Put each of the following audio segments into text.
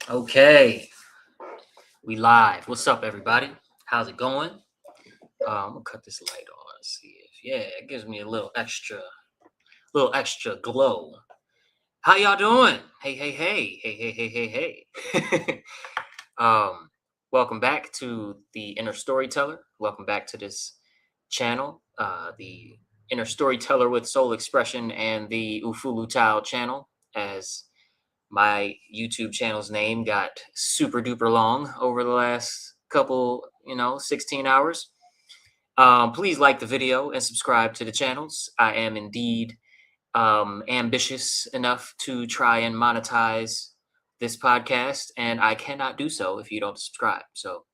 Okay, we live. What's up, everybody? How's it going? I'm gonna cut this light on. See if it gives me a little extra glow. How y'all doing? Hey. Welcome back to the Inner Storyteller. Welcome back to this channel, the Inner Storyteller with Soul Expression and the Ufuluchild channel, as my YouTube channel's name got super duper long over the last couple, 16 hours. Please like the video and subscribe to the channels. I am indeed ambitious enough to try and monetize this podcast, and I cannot do so if you don't subscribe. So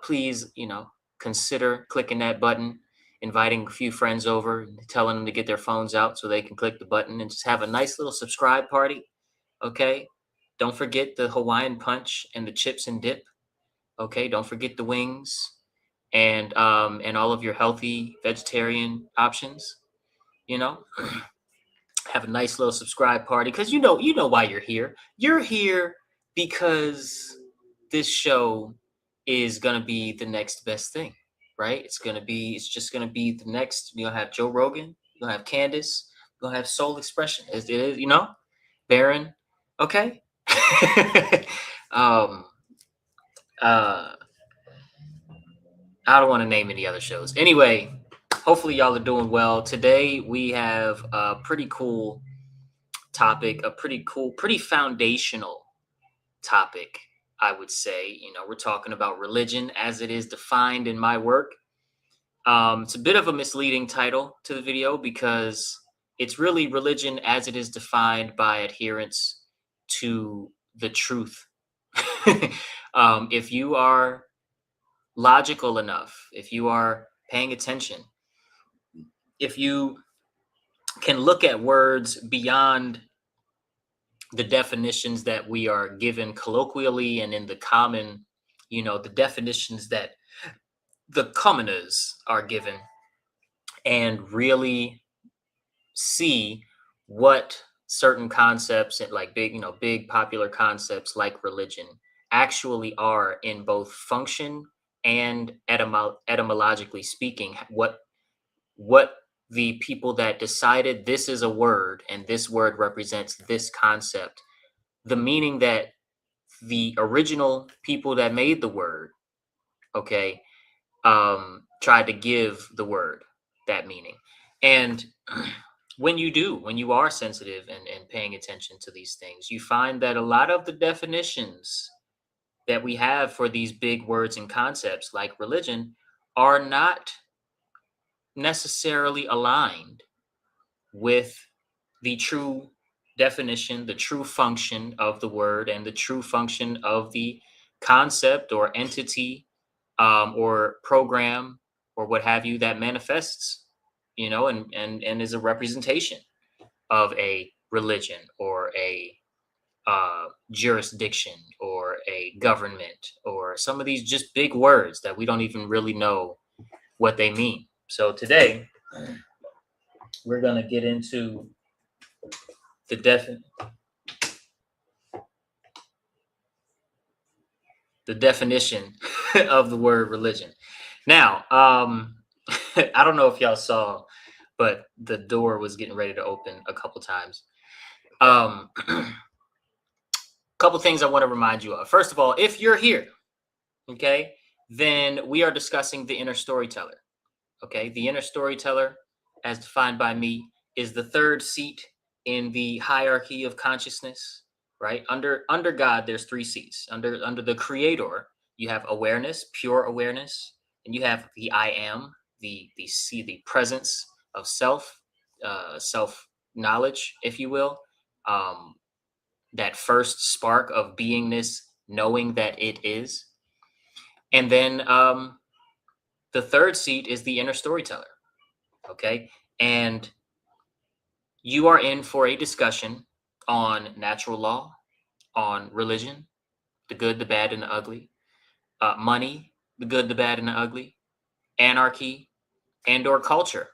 please, consider clicking that button, inviting a few friends over, telling them to get their phones out so they can click the button and just have a nice little subscribe party. Okay. Don't forget the Hawaiian punch and the chips and dip. Okay. Don't forget the wings and all of your healthy vegetarian options. You know, have a nice little subscribe party because you know why you're here. You're here because this show is gonna be the next best thing, right? It's just gonna be the next. You'll have Joe Rogan, you'll have Candace, you'll have Soul Expression. It is, Baron. Okay. um uh I don't want to name any other shows. Anyway, hopefully y'all are doing well. Today we have a pretty cool topic, pretty foundational topic, I would say. We're talking about religion as it is defined in my work. It's a bit of a misleading title to the video because it's really religion as it is defined by adherence to the truth. If you are logical enough, if you are paying attention, if you can look at words beyond the definitions that we are given colloquially and in the common, the definitions that the commoners are given, and really see what certain concepts and like big popular concepts like religion actually are in both function and etymologically speaking, what the people that decided this is a word and this word represents this concept, the meaning that the original people that made the word, okay, tried to give the word that meaning. And when you are sensitive and paying attention to these things, you find that a lot of the definitions that we have for these big words and concepts like religion are not necessarily aligned with the true definition, the true function of the word, and the true function of the concept or entity, or program or what have you that manifests, and is a representation of a religion or a jurisdiction or a government or some of these just big words that we don't even really know what they mean. So today we're going to get into the definition of the word religion. Now, I don't know if y'all saw, but the door was getting ready to open a couple times. Couple things I want to remind you of. First of all, if you're here, okay, then we are discussing the inner storyteller. Okay, the inner storyteller, as defined by me, is the third seat in the hierarchy of consciousness. Right under God, there's three seats. Under the Creator, you have awareness, pure awareness, and you have the I am, the presence of self, self knowledge, if you will. That first spark of beingness, knowing that it is. And then the third seat is the inner storyteller. Okay. And you are in for a discussion on natural law, on religion, the good, the bad, and the ugly, money, the good, the bad, and the ugly, anarchy, and or culture.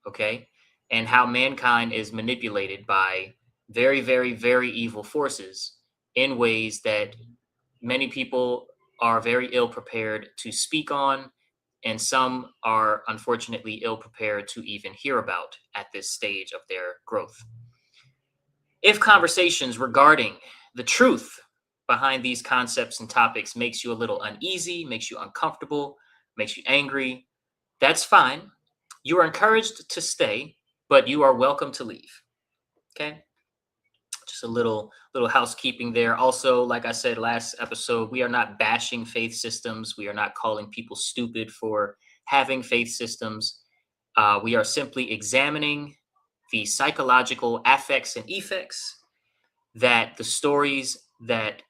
Okay. And how mankind is manipulated by very, very, very evil forces in ways that many people are very ill prepared to speak on, and some are unfortunately ill prepared to even hear about at this stage of their growth. If conversations regarding the truth behind these concepts and topics makes you a little uneasy, makes you uncomfortable, makes you angry, that's fine. You are encouraged to stay, but you are welcome to leave. Okay? Just a little housekeeping there. Also, like I said last episode, we are not bashing faith systems. We are not calling people stupid for having faith systems. We are simply examining the psychological affects and effects that the stories that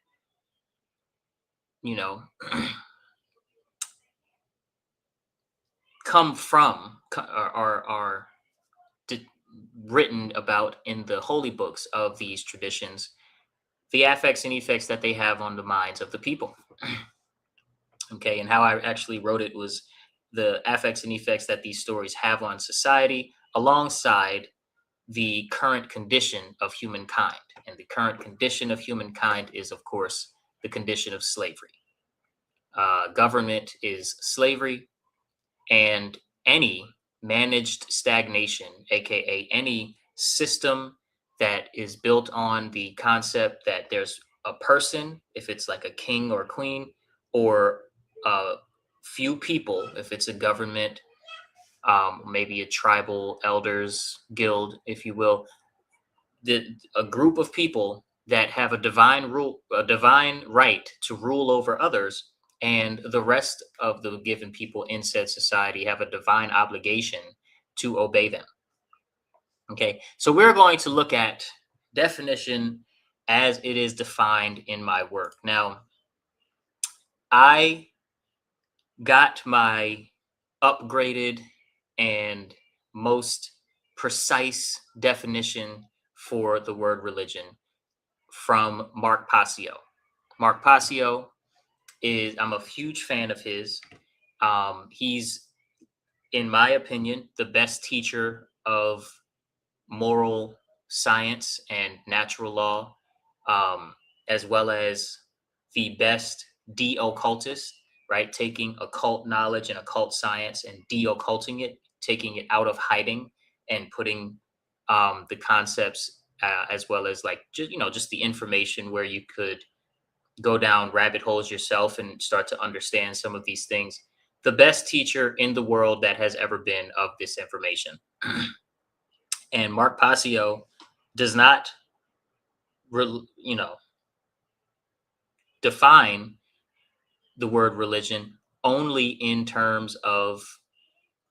you know come from are di- written about in the holy books of these traditions, the affects and effects that they have on the minds of the people. Okay, and how I actually wrote it was the affects and effects that these stories have on society alongside the current condition of humankind. And the current condition of humankind is, of course, the condition of slavery. Government is slavery, and any managed stagnation, aka any system that is built on the concept that there's a person, if it's like a king or queen, or a few people, if it's a government, maybe a tribal elders guild, if you will, a group of people that have a divine right to rule over others, and the rest of the given people in said society have a divine obligation to obey them. Okay, so we're going to look at definition as it is defined in my work. Now, I got my upgraded and most precise definition for the word religion from Mark Passio. Mark Passio I'm a huge fan of his. He's, in my opinion, the best teacher of moral science and natural law, um, as well as the best de-occultist, right? Taking occult knowledge and occult science and de-occulting it, taking it out of hiding and putting the concepts as well as like just the information where you could go down rabbit holes yourself and start to understand some of these things. The best teacher in the world that has ever been of this information. And Mark Passio does not, you know, define the word religion only in terms of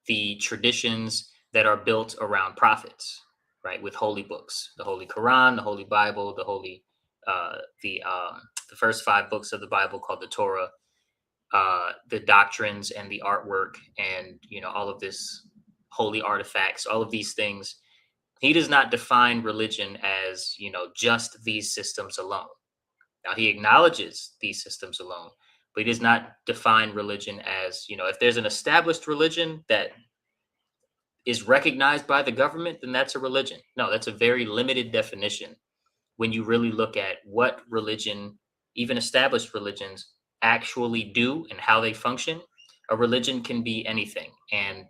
the traditions that are built around prophets, right? With holy books, the Holy Quran, the Holy Bible, the Holy, uh, the um, the first five books of the Bible called the Torah, the doctrines and the artwork, and all of this holy artifacts, all of these things. He does not define religion as just these systems alone. Now he acknowledges these systems alone, but he does not define religion as if there's an established religion that is recognized by the government, then that's a religion. No, that's a very limited definition when you really look at what religion, even established religions, actually do and how they function. A religion can be anything. And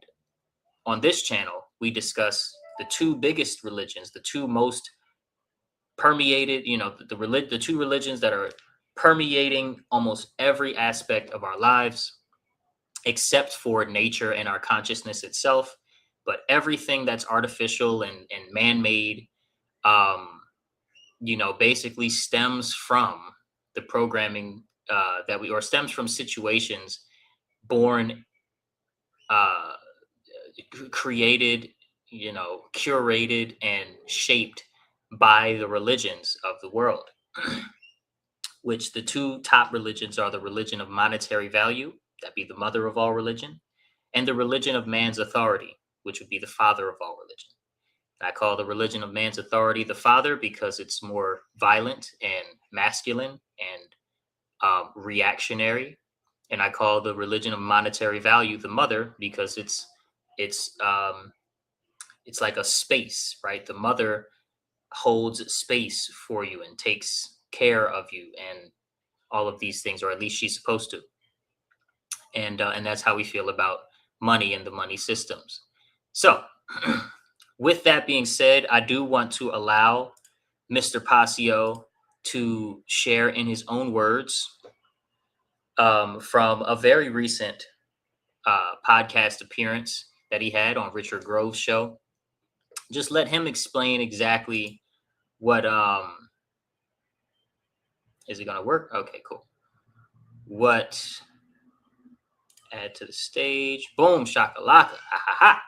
on this channel, we discuss the two biggest religions, the two most permeated, the two religions that are permeating almost every aspect of our lives, except for nature and our consciousness itself. But everything that's artificial and man-made, um, basically stems from the programming or stems from situations born, uh, created, curated and shaped by the religions of the world, which the two top religions are the religion of monetary value, that be the mother of all religion, and the religion of man's authority, which would be the father of all religion. I call the religion of man's authority the father because it's more violent and masculine and reactionary, and I call the religion of monetary value the mother because it's um, it's like a space, right? The mother holds space for you and takes care of you and all of these things, or at least she's supposed to. And that's how we feel about money and the money systems. So, with that being said, I do want to allow Mr. Passio to share in his own words from a very recent podcast appearance that he had on Richard Grove's show. Just let him explain exactly what is it going to work? Okay, cool. What add to the stage? Boom, shakalaka. Ha ha ha.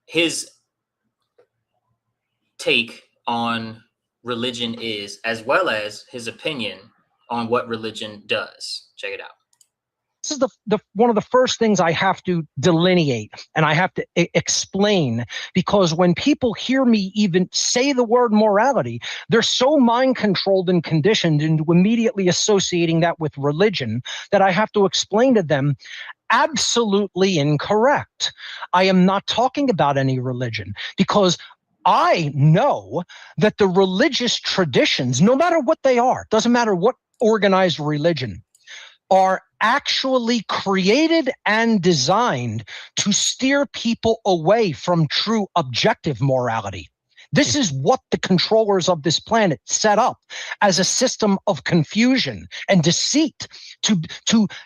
His take on religion is, as well as his opinion on what religion does. Check it out. This is the one of the first things I have to delineate and I have to explain, because when people hear me even say the word morality, they're so mind controlled and conditioned into immediately associating that with religion that I have to explain to them absolutely incorrect. I am not talking about any religion, because I know that the religious traditions, no matter what they are, doesn't matter what organized religion, are actually created and designed to steer people away from true objective morality. This is what the controllers of this planet set up as a system of confusion and deceit to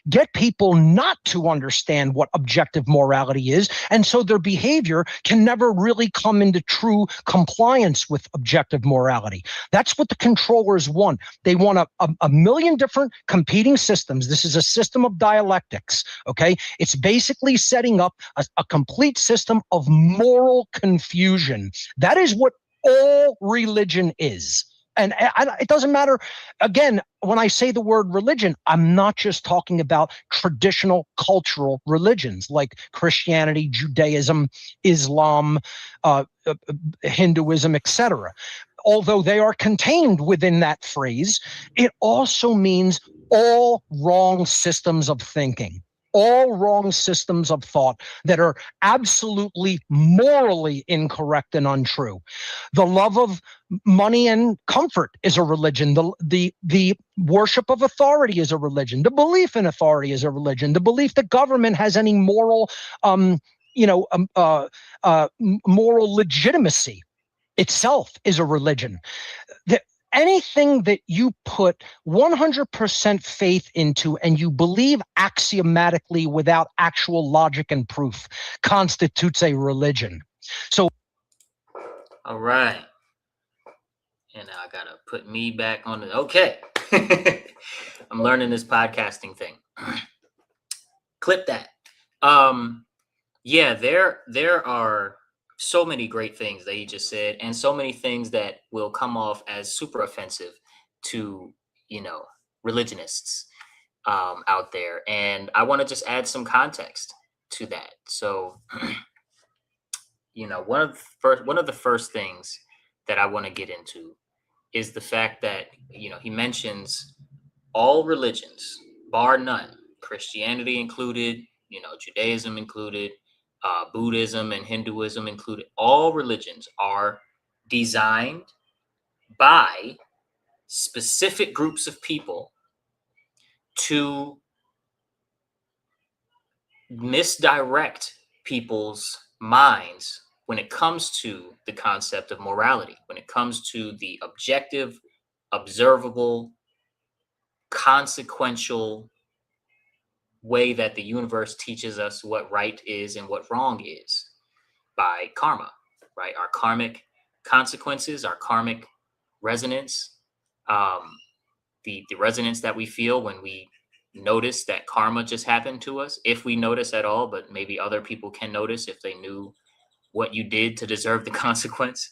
get people not to understand what objective morality is. And so their behavior can never really come into true compliance with objective morality. That's what the controllers want. They want a million different competing systems. This is a system of dialectics, okay? It's basically setting up a complete system of moral confusion. That is what all religion is. And it doesn't matter. Again, when I say the word religion, I'm not just talking about traditional cultural religions like Christianity, Judaism, Islam, Hinduism, etc. Although they are contained within that phrase, it also means all wrong systems of thinking, all wrong systems of thought that are absolutely morally incorrect and untrue. The love of money and comfort is a religion. The worship of authority is a religion. The belief in authority is a religion. The belief that government has any moral, moral legitimacy itself is a religion. Anything that you put 100% faith into and you believe axiomatically without actual logic and proof constitutes a religion. So, all right. And now I got to put me back on the, okay. I'm learning this podcasting thing. Clip that. Yeah, there are so many great things that he just said, and so many things that will come off as super offensive to, religionists out there. And I want to just add some context to that. So, one of the first things that I want to get into is the fact that, he mentions all religions, bar none, Christianity included, Judaism included, Buddhism and Hinduism included. All religions are designed by specific groups of people to misdirect people's minds when it comes to the concept of morality, when it comes to the objective, observable, consequential way that the universe teaches us what right is and what wrong is by karma, right? Our karmic consequences, our karmic resonance, the resonance that we feel when we notice that karma just happened to us, if we notice at all, but maybe other people can notice if they knew what you did to deserve the consequence.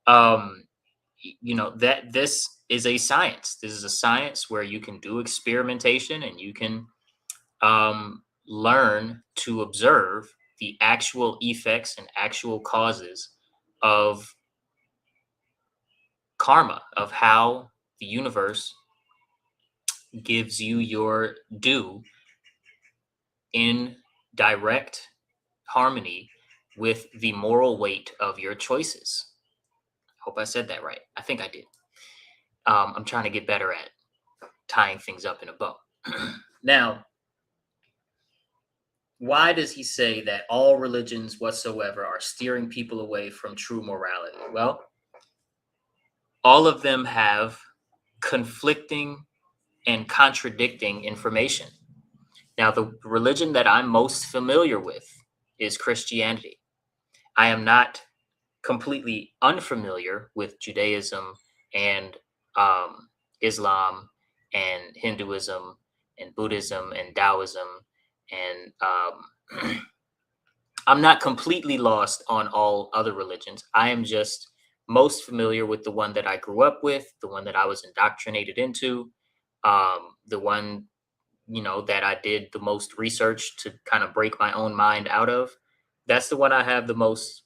That this is a science. This is a science where you can do experimentation and you can learn to observe the actual effects and actual causes of karma, of how the universe gives you your due in direct harmony with the moral weight of your choices. Hope I said that right. I think I did. I'm trying to get better at tying things up in a bow. Now, why does he say that all religions whatsoever are steering people away from true morality? Well, all of them have conflicting and contradicting information. Now, the religion that I'm most familiar with is Christianity. I am not completely unfamiliar with Judaism and Islam and Hinduism and Buddhism and Taoism. And I'm not completely lost on all other religions. I am just most familiar with the one that I grew up with, the one that I was indoctrinated into, the one, that I did the most research to kind of break my own mind out of. That's the one I have the most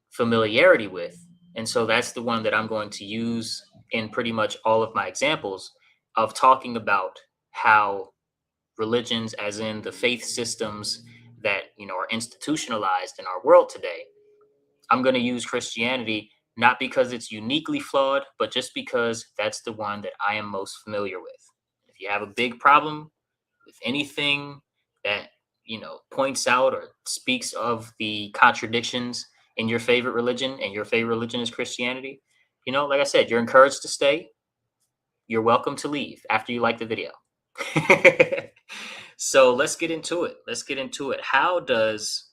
familiarity with. And so that's the one that I'm going to use in pretty much all of my examples of talking about how religions, as in the faith systems that, are institutionalized in our world today. I'm going to use Christianity not because it's uniquely flawed, but just because that's the one that I am most familiar with. If you have a big problem with anything that, points out or speaks of the contradictions in your favorite religion, and your favorite religion is Christianity, like I said, you're encouraged to stay. You're welcome to leave after you like the video. So let's get into it. How does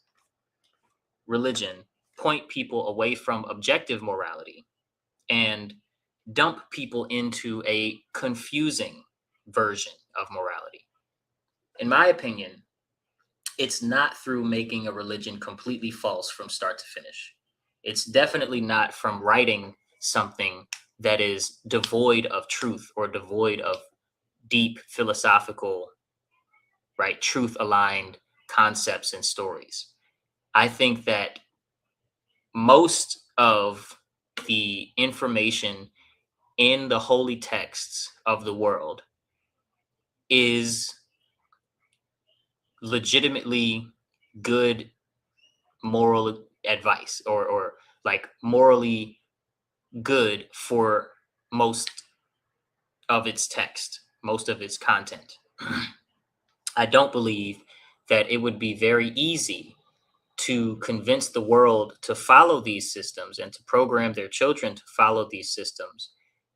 religion point people away from objective morality and dump people into a confusing version of morality? In my opinion, it's not through making a religion completely false from start to finish. It's definitely not from writing something that is devoid of truth or devoid of deep philosophical, right, truth aligned concepts and stories. I think that most of the information in the holy texts of the world is legitimately good moral advice, or like morally good for most of its text, most of its content. I don't believe that it would be very easy to convince the world to follow these systems and to program their children to follow these systems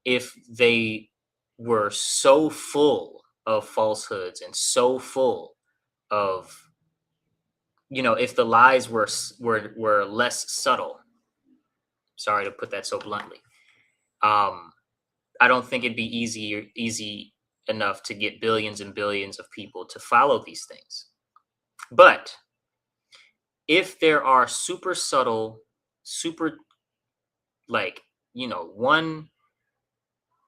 if they were so full of falsehoods and so full of, if the lies were less subtle. Sorry to put that so bluntly. I don't think it'd be easy enough to get billions and billions of people to follow these things. But if there are super subtle, super, like, one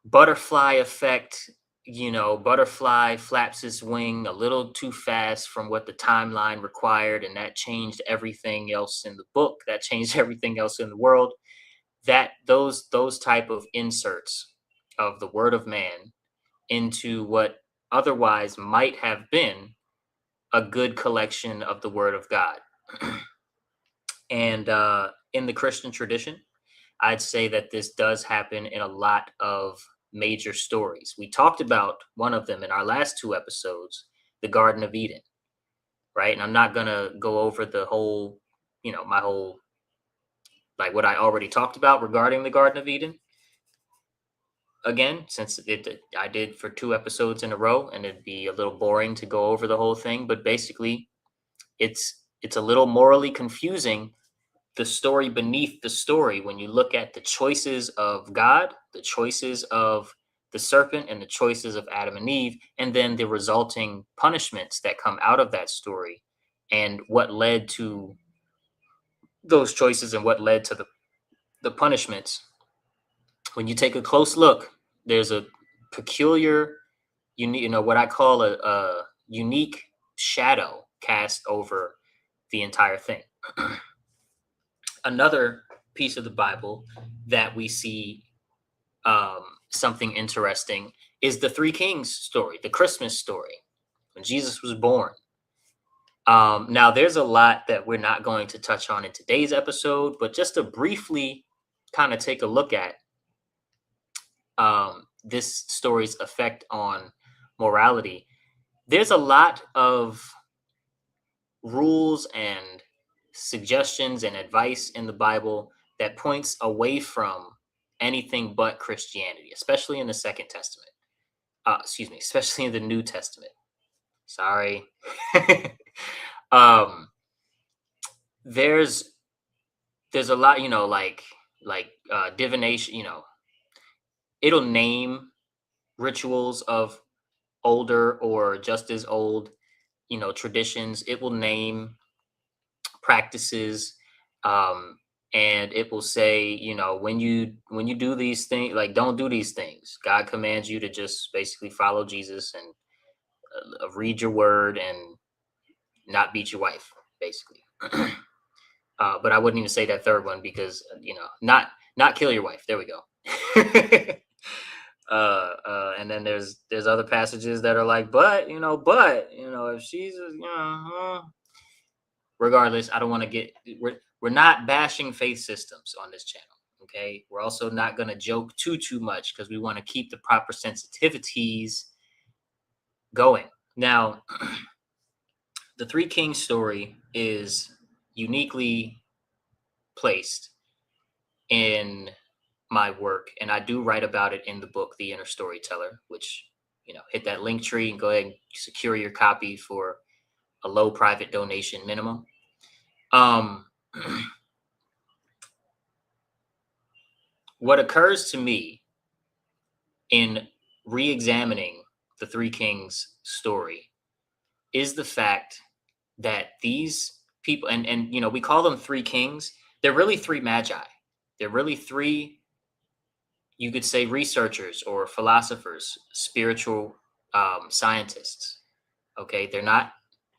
butterfly effect, butterfly flaps its wing a little too fast from what the timeline required, and that changed everything else in the book, that changed everything else in the world, that those type of inserts of the word of man into what otherwise might have been a good collection of the word of God. And in the Christian tradition, I'd say that this does happen in a lot of major stories. We talked about one of them in our last two episodes, the Garden of Eden, right? And I'm not going to go over the whole, my whole, like what I already talked about regarding the Garden of Eden again, since I did for two episodes in a row, and it'd be a little boring to go over the whole thing. But basically, it's a little morally confusing, the story beneath the story, when you look at the choices of God, the choices of the serpent, and the choices of Adam and Eve, and then the resulting punishments that come out of that story, and what led to those choices and what led to the punishments. When you take a close look, there's a peculiar, what I call a unique shadow cast over the entire thing. Another piece of the Bible that we see something interesting is the Three Kings story, the Christmas story, when Jesus was born. Now, there's a lot that we're not going to touch on in today's episode, but just to briefly kind of take a look at, this story's effect on morality, there's a lot of rules and suggestions and advice in the Bible that points away from anything but Christianity, especially in the Second Testament. Excuse me, especially in the New Testament. Sorry. um, there's a lot, divination. It'll name rituals of older or just as old, traditions. It will name practices, um, and it will say, when you do these things, like, don't do these things. God commands you to just basically follow Jesus and read your word and not beat your wife, basically. But I wouldn't even say that third one because not kill your wife. There we go. And then there's other passages that are like, but if she's regardless, I don't want to get we're not bashing faith systems on this channel. Okay, we're also not going to joke too much because we want to keep the proper sensitivities going. Now, the Three Kings story is uniquely placed in my work, and I do write about it in the book, The Inner Storyteller, which, hit that link tree and go ahead and secure your copy for a low private donation minimum. What occurs to me in re-examining the Three Kings story is the fact that these people, and we call them three kings, they're really three magi. They're really three, you could say, researchers or philosophers, spiritual scientists. Okay, they're not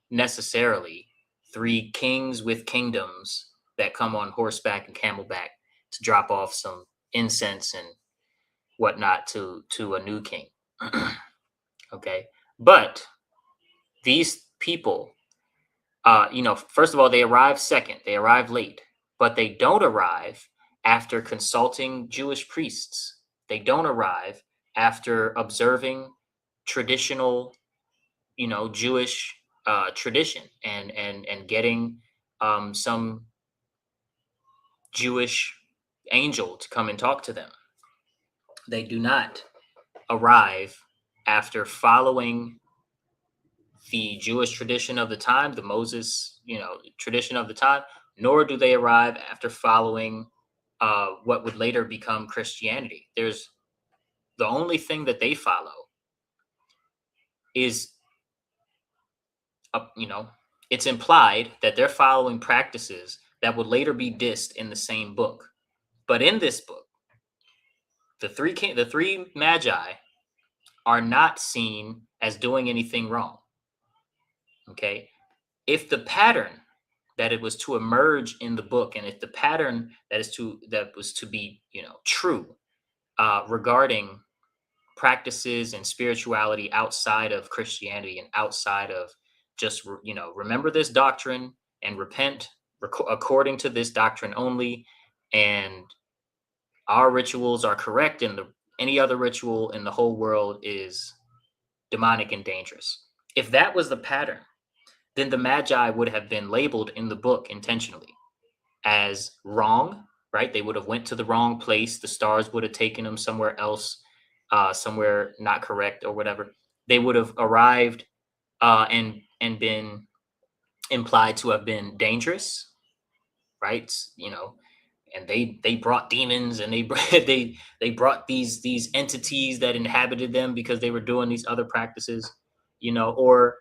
necessarily three kings with kingdoms that come on horseback and camelback to drop off some incense and whatnot to a new king. Okay, but these people, first of all, they arrive second. They arrive late, but they don't arrive after consulting Jewish priests. They don't arrive after observing traditional, Jewish tradition and getting some Jewish angel to come and talk to them. They do not arrive after following the Jewish tradition of the time, the Moses, tradition of the time, nor do they arrive after following what would later become Christianity. There's the only thing that they follow is, it's implied that they're following practices that would later be dissed in the same book. But in this book, the three magi are not seen as doing anything wrong. Okay, if the pattern that it was to emerge in the book, and if the pattern that was to be, true regarding practices and spirituality outside of Christianity and outside of just, remember this doctrine and repent according to this doctrine only, and our rituals are correct, and any other ritual in the whole world is demonic and dangerous. If that was the pattern, then the Magi would have been labeled in the book intentionally as wrong, right? They would have went to the wrong place. The stars would have taken them somewhere else, somewhere not correct or whatever. They would have arrived and been implied to have been dangerous, right? And they brought demons, and they they brought these entities that inhabited them because they were doing these other practices, or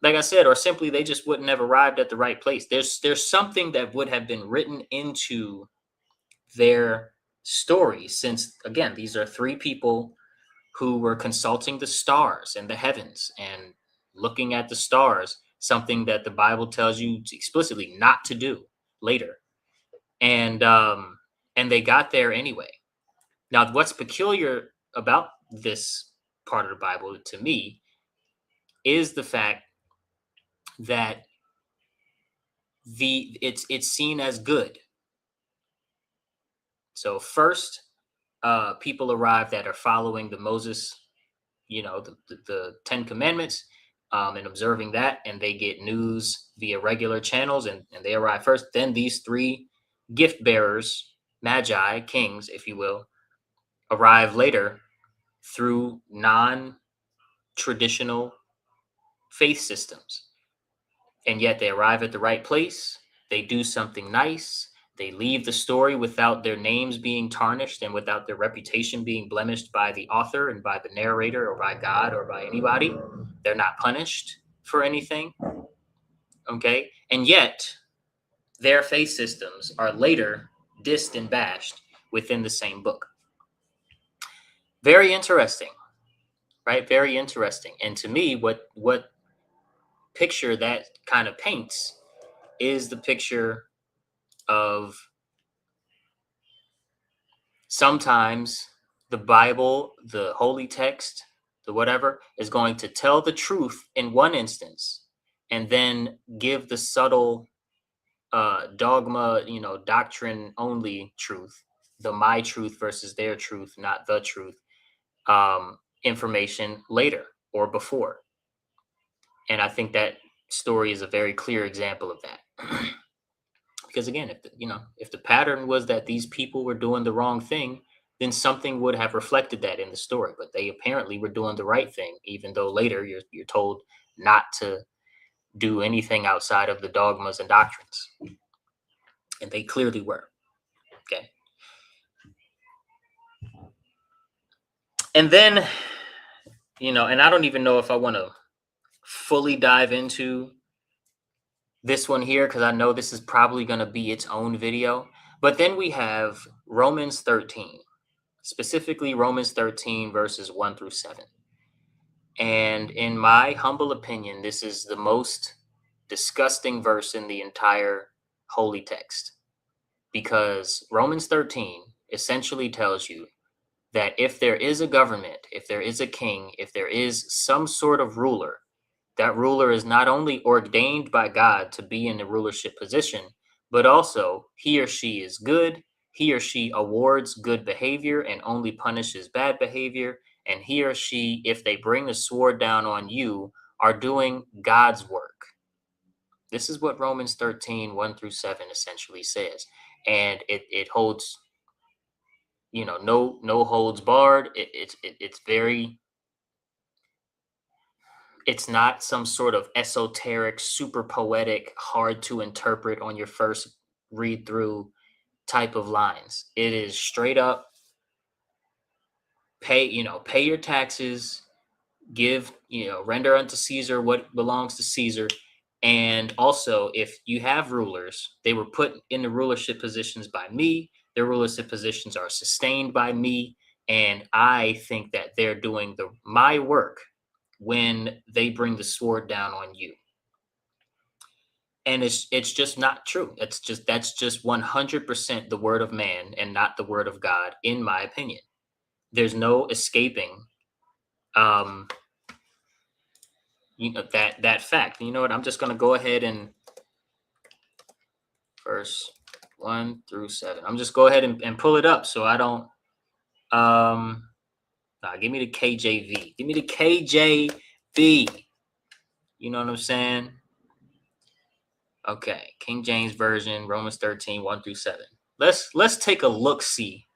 like I said, or simply they just wouldn't have arrived at the right place. There's something that would have been written into their story, since again, these are three people who were consulting the stars and the heavens and looking at the stars, something that the Bible tells you explicitly not to do later. And they got there anyway. Now, what's peculiar about this part of the Bible to me is the fact that it's seen as good. So first, people arrive that are following the Moses, the 10 Commandments, and observing that, and they get news via regular channels, and they arrive first. Then these three gift bearers, magi, kings, if you will, arrive later through non-traditional faith systems. And yet they arrive at the right place. They do something nice. They leave the story without their names being tarnished and without their reputation being blemished by the author and by the narrator or by God or by anybody. They're not punished for anything. Okay. And yet their faith systems are later dissed and bashed within the same book. Very interesting, right? Very interesting. And to me, what picture that kind of paints is the picture of sometimes the Bible, the holy text, the whatever, is going to tell the truth in one instance and then give the subtle dogma, doctrine only truth, the my truth versus their truth, not the truth, information later or before. And I think that story is a very clear example of that. Because again, if the pattern was that these people were doing the wrong thing, then something would have reflected that in the story. But they apparently were doing the right thing, even though later you're told not to do anything outside of the dogmas and doctrines. And they clearly were. Okay. And then, and I don't even know if I want to fully dive into this one here, because I know this is probably going to be its own video. But then we have Romans 13, specifically Romans 13 verses 1 through 7. And in my humble opinion, this is the most disgusting verse in the entire holy text, because Romans 13 essentially tells you that if there is a government, if there is a king, if there is some sort of ruler, that ruler is not only ordained by God to be in the rulership position, but also he or she is good. He or she awards good behavior and only punishes bad behavior. And he or she, if they bring the sword down on you, are doing God's work. This is what Romans 13, 1 through 7 essentially says. And it holds, no holds barred. It's very, it's not some sort of esoteric, super poetic, hard to interpret on your first read through type of lines. It is straight up pay your taxes, give, render unto Caesar what belongs to Caesar. And also, if you have rulers, they were put in the rulership positions by me. Their rulership positions are sustained by me. And I think that they're doing my work when they bring the sword down on you. And it's just not true. That's just 100% the word of man and not the word of God, in my opinion. There's no escaping that fact. You know what? I'm just going to go ahead and verse 1 through 7. I'm just go ahead and pull it up so I don't give me the KJV. Give me the KJV. You know what I'm saying? Okay, King James Version, Romans 13, 1 through 7. Let's take a look-see.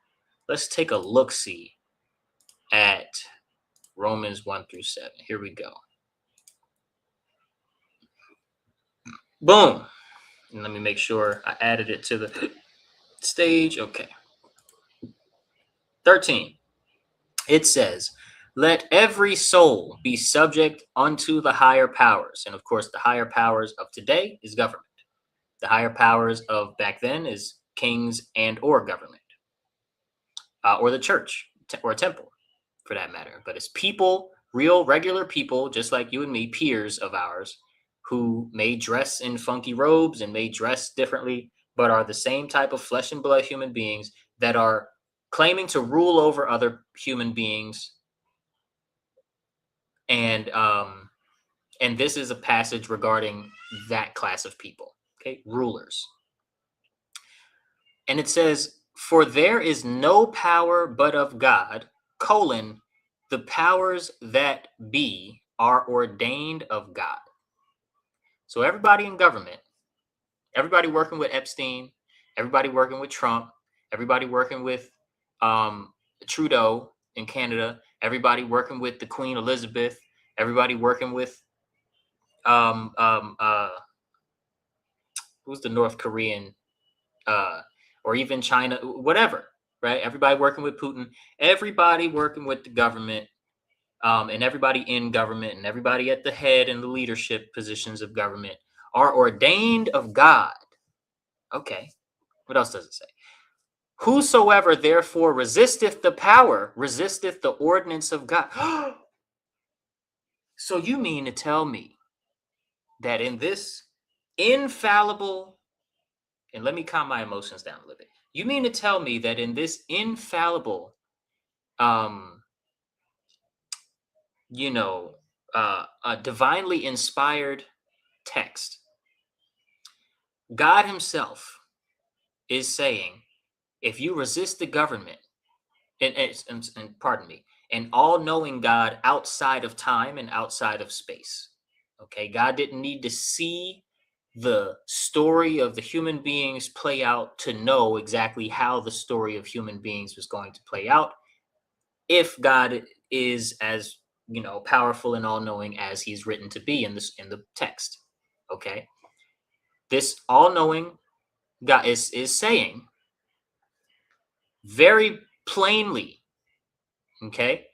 Let's take a look-see at Romans 1 through 7. Here we go. Boom. And let me make sure I added it to the stage. Okay. 13. It says, let every soul be subject unto the higher powers. And of course, the higher powers of today is government. The higher powers of back then is kings and or government, or the church or a temple for that matter. But it's people, real regular people, just like you and me, peers of ours, who may dress in funky robes and may dress differently, but are the same type of flesh and blood human beings that are claiming to rule over other human beings. And this is a passage regarding that class of people, okay, rulers. And it says, For there is no power but of God, colon, the powers that be are ordained of God. So everybody in government, everybody working with Epstein, everybody working with Trump, everybody working with Trudeau in Canada, everybody working with the Queen Elizabeth, everybody working with um, um, uh, who's the North Korean, or even China, whatever, right? Everybody working with Putin, everybody working with the government, and everybody in government, and everybody at the head and the leadership positions of government are ordained of God. Okay, what else does it say? Whosoever therefore resisteth the power, resisteth the ordinance of God. So you mean to tell me that in this infallible, and let me calm my emotions down a little bit. You mean to tell me that in this infallible, um, you know, a divinely inspired text, God Himself is saying, if you resist the government, and pardon me, an all-knowing God outside of time and outside of space. Okay, God didn't need to see the story of the human beings play out to know exactly how the story of human beings was going to play out. If God is as powerful and all-knowing as He's written to be in the text, okay, this all-knowing God is saying very plainly, okay.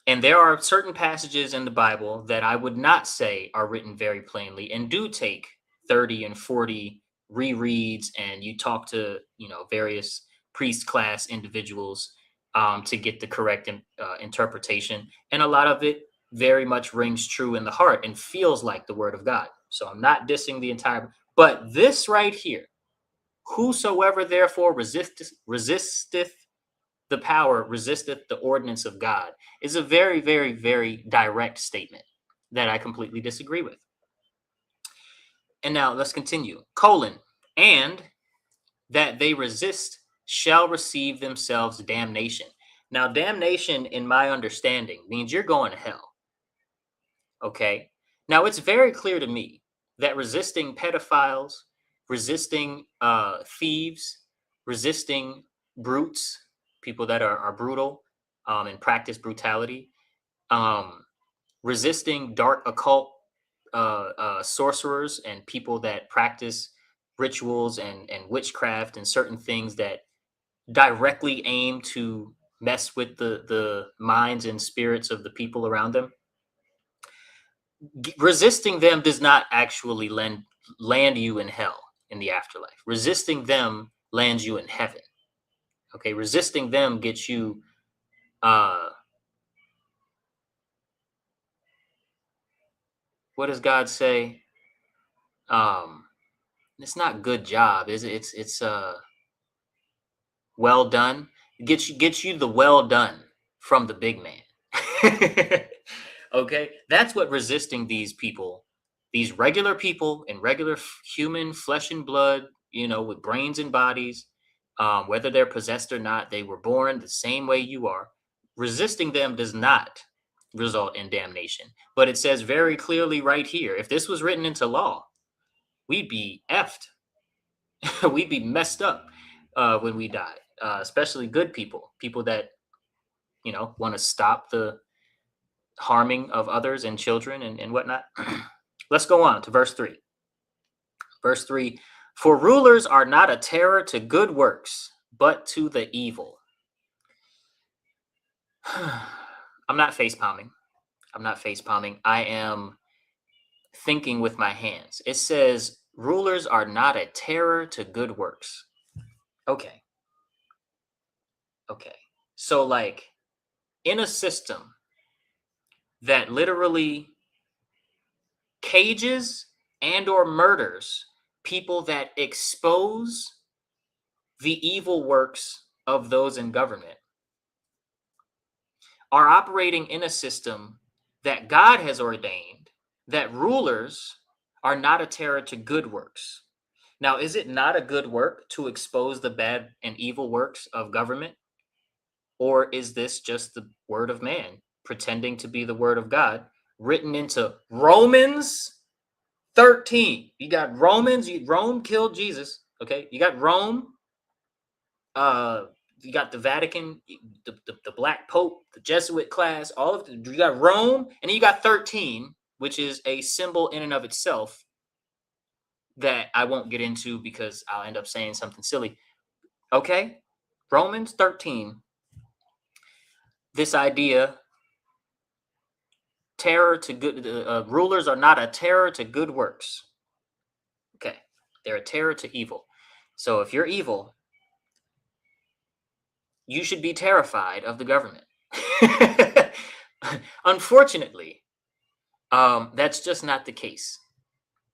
And there are certain passages in the Bible that I would not say are written very plainly and do take 30 and 40 rereads, and you talk to, various priest class individuals to get the correct interpretation. And a lot of it very much rings true in the heart and feels like the word of God. So I'm not dissing the entire, but this right here, whosoever therefore resisteth the power, resisteth the ordinance of God, is a very, very, very direct statement that I completely disagree with. And now let's continue. And that they resist shall receive themselves damnation. Now, damnation, in my understanding, means you're going to hell. Okay. Now, it's very clear to me that resisting pedophiles, resisting thieves, resisting brutes, people that are brutal and practice brutality, resisting dark occult sorcerers and people that practice rituals and witchcraft and certain things that directly aim to mess with the minds and spirits of the people around them. Resisting them does not actually land you in hell in the afterlife. Resisting them lands you in heaven. Okay, resisting them gets you what does God say? It's not good job, is it? It's well done. Get you the well done from the big man. Okay, that's what resisting these people, these regular people in regular human flesh and blood, with brains and bodies, whether they're possessed or not, they were born the same way you are. Resisting them does not result in damnation, but it says very clearly right here, if this was written into law, we'd be effed. We'd be messed up when we die, especially good people that want to stop the harming of others and children and whatnot. Let's go on to verse 3. Verse 3, for rulers are not a terror to good works, but to the evil. I'm not face palming. I am thinking with my hands. It says rulers are not a terror to good works. Okay. So, like, in a system that literally cages and or murders people that expose the evil works of those in government, are operating in a system that God has ordained, that rulers are not a terror to good works. Now, is it not a good work to expose the bad and evil works of government? Or is this just the word of man pretending to be the word of God written into Romans 13? You got Romans, Rome killed Jesus. Okay. You got Rome, uh, you got the Vatican, the Black Pope, the Jesuit class, all of the, you got Rome, and then you got 13, which is a symbol in and of itself that I won't get into because I'll end up saying something silly. Okay. Romans 13, this idea, terror to good, rulers are not a terror to good works. Okay. They're a terror to evil. So if you're evil, you should be terrified of the government. Unfortunately, that's just not the case,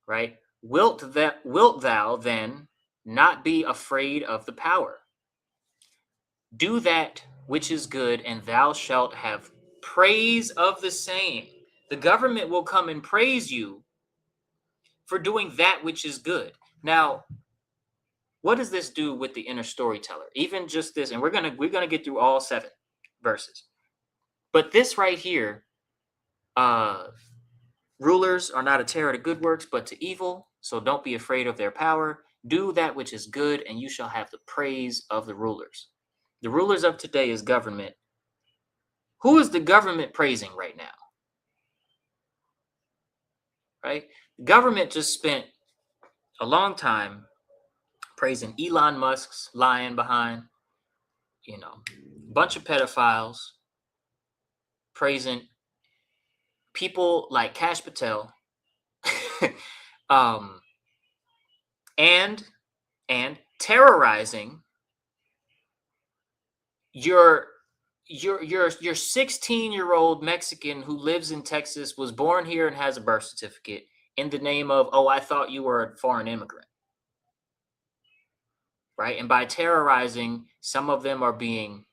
right? Wilt thou then not be afraid of the power? Do that which is good, and thou shalt have praise of the same. The government will come and praise you for doing that which is good. Now, what does this do with the inner storyteller? Even just this, and we're gonna get through all 7 verses. But this right here, rulers are not a terror to good works, but to evil. So don't be afraid of their power. Do that which is good, and you shall have the praise of the rulers. The rulers of today is government. Who is the government praising right now? Right? The government just spent a long time praising Elon Musk's lying behind, a bunch of pedophiles, praising people like Cash Patel, um, and terrorizing your 16-year-old Mexican who lives in Texas, was born here and has a birth certificate, in the name of, oh, I thought you were a foreign immigrant. Right? And by terrorizing, some of them are being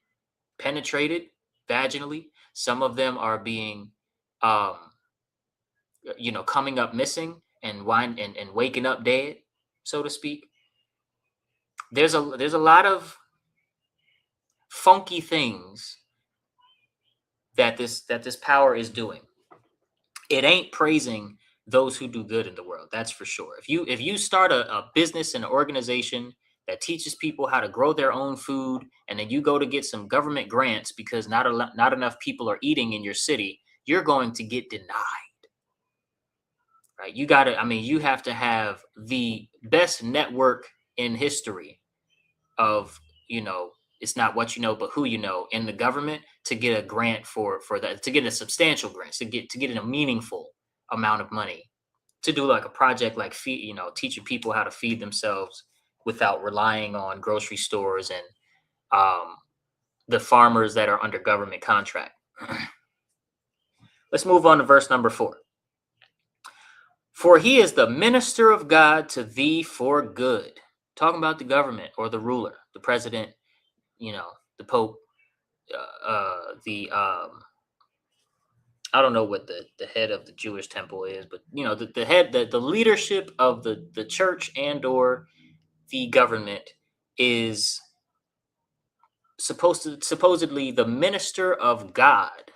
penetrated vaginally. Some of them are being, coming up missing and waking up dead, so to speak. There's a lot of funky things that this power is doing. It ain't praising those who do good in the world, that's for sure. If you start a business and an organization that teaches people how to grow their own food, and then you go to get some government grants because not enough people are eating in your city, you're going to get denied. Right? You have to have the best network in history of, it's not what you know, but who you know in the government to get a grant for that, to get a substantial grant, to get in a meaningful amount of money to do like a project like teaching people how to feed themselves without relying on grocery stores and the farmers that are under government contract. Let's move on to verse number 4. For he is the minister of God to thee for good. Talking about the government or the ruler, the president, the Pope, I don't know what the head of the Jewish temple is, but the head, the leadership of the church and or the government is supposedly the minister of God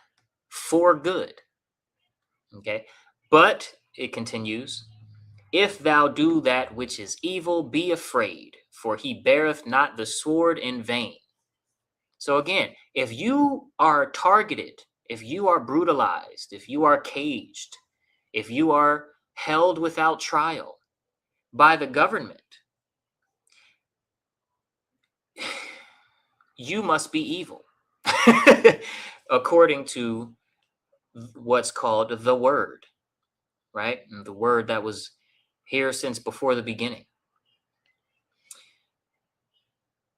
for good. Okay, but it continues, if thou do that which is evil, be afraid, for he beareth not the sword in vain. So again, if you are targeted, if you are brutalized, if you are caged, if you are held without trial by the government, you must be evil, according to what's called the word, right? And the word that was here since before the beginning.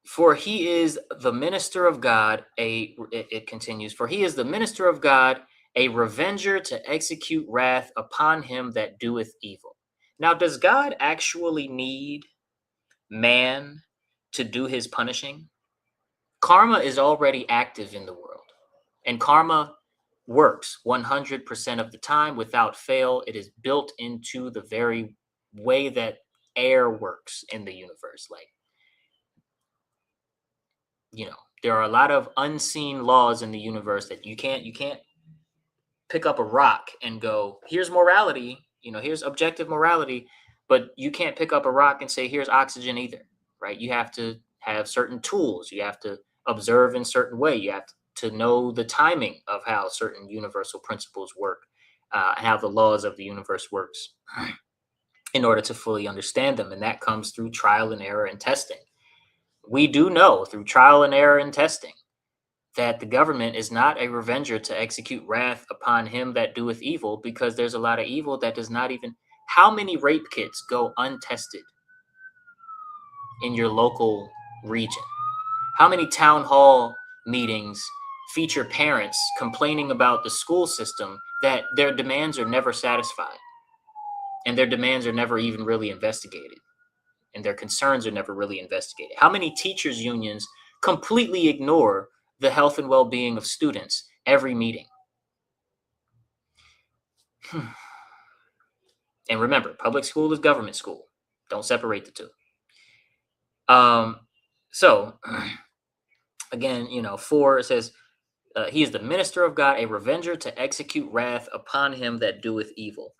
For he is the minister of God, it continues, for he is the minister of God, a revenger to execute wrath upon him that doeth evil. Now, does God actually need man to do his punishing? Karma is already active in the world, and karma works 100% of the time without fail. It is built into the very way that air works in the universe. Like, there are a lot of unseen laws in the universe that you can't pick up a rock and go, here's morality, here's objective morality, but you can't pick up a rock and say, here's oxygen either, right? You have to have certain tools. You have to observe in certain way. You have to know the timing of how certain universal principles work, and how the laws of the universe works in order to fully understand them. And that comes through trial and error and testing. We do know through trial and error and testing that the government is not a revenger to execute wrath upon him that doeth evil, because there's a lot of evil that does not even. How many rape kits go untested in your local region? How many town hall meetings feature parents complaining about the school system that their demands are never satisfied, and their demands are never even really investigated, and their concerns are never really investigated? How many teachers unions completely ignore the health and well-being of students every meeting? And remember, public school is government school. Don't separate the two. So again, 4, it says, he is the minister of God, a revenger to execute wrath upon him that doeth evil.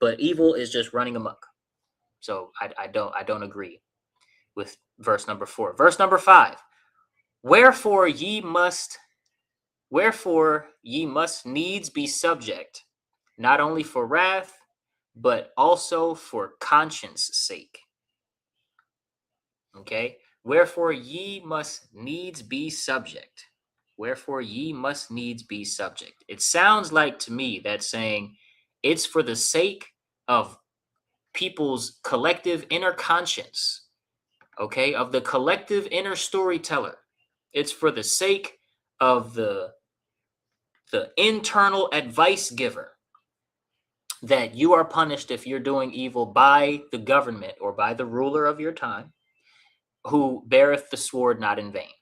But evil is just running amok. So I don't agree with verse number 4. Verse number 5. Wherefore ye must needs be subject, not only for wrath, but also for conscience sake. Okay? Wherefore ye must needs be subject. Wherefore ye must needs be subject. It sounds like to me that's saying it's for the sake of people's collective inner conscience, okay, of the collective inner storyteller. It's for the sake of the internal advice giver that you are punished if you're doing evil by the government or by the ruler of your time, who beareth the sword not in vain.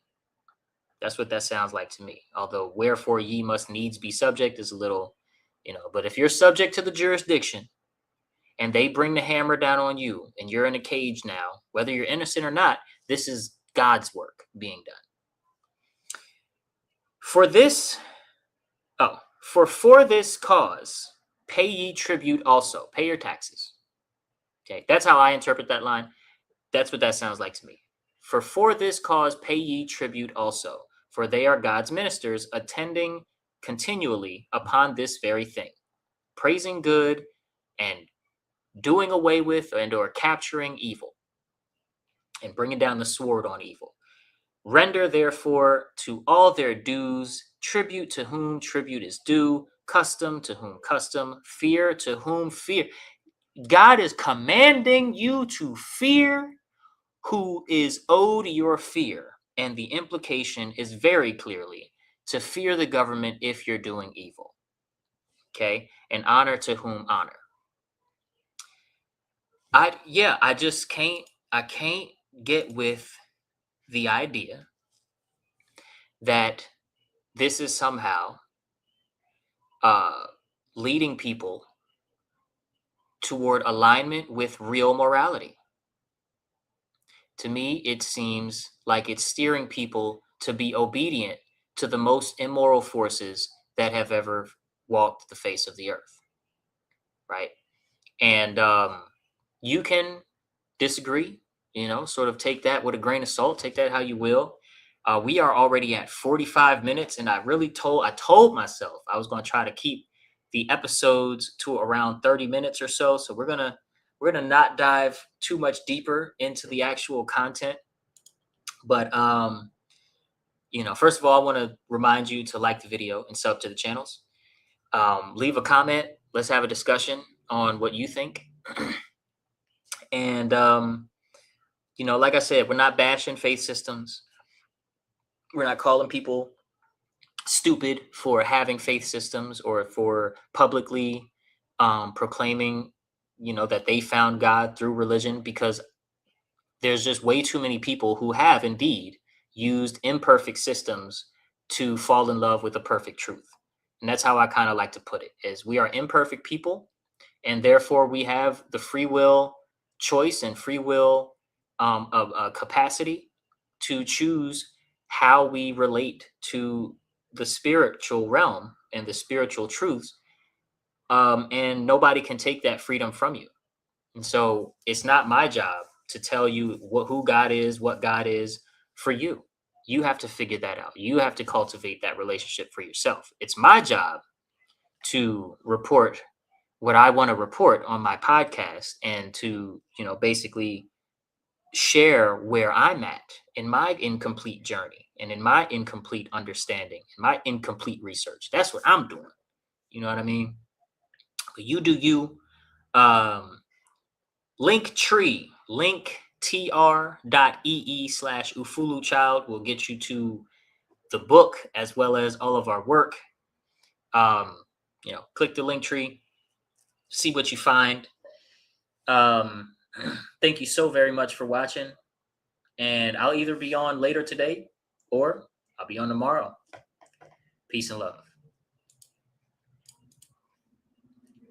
That's what that sounds like to me. Although wherefore ye must needs be subject is a little, but if you're subject to the jurisdiction and they bring the hammer down on you and you're in a cage now, whether you're innocent or not, this is God's work being done. For this cause, pay ye tribute also. Pay your taxes. Okay, that's how I interpret that line. That's what that sounds like to me. For this cause, pay ye tribute also, for they are God's ministers, attending continually upon this very thing, praising good and doing away with and or capturing evil, and bringing down the sword on evil. Render therefore to all their dues, tribute to whom tribute is due, custom to whom custom, fear to whom fear. God is commanding you to fear who is owed your fear. And the implication is very clearly to fear the government if you're doing evil. Okay? And honor to whom honor. I can't get with the idea that this is somehow leading people toward alignment with real morality. To me, it seems like it's steering people to be obedient to the most immoral forces that have ever walked the face of the earth, right? And you can disagree, sort of take that with a grain of salt, take that how you will. We are already at 45 minutes, and I told myself I was going to try to keep the episodes to around 30 minutes or so. So we're gonna not dive too much deeper into the actual content. But first of all, I want to remind you to like the video and sub to the channels. Leave a comment. Let's have a discussion on what you think. And like I said, we're not bashing faith systems. We're not calling people stupid for having faith systems or for publicly proclaiming, that they found God through religion, because there's just way too many people who have indeed used imperfect systems to fall in love with the perfect truth. And that's how I kind of like to put it, is we are imperfect people, and therefore we have the free will choice and free will, capacity to choose how we relate to the spiritual realm and the spiritual truths. And nobody can take that freedom from you. And so it's not my job to tell you who God is, what God is for you. You have to figure that out. You have to cultivate that relationship for yourself. It's my job to report what I want to report on my podcast and to, basically share where I'm at in my incomplete journey and in my incomplete understanding, in my incomplete research. That's what I'm doing. You know what I mean? But you do you. Linktree, linktr.ee/ufuluchild will get you to the book as well as all of our work. Click the link tree, see what you find. Thank you so very much for watching. And I'll either be on later today or I'll be on tomorrow. Peace and love.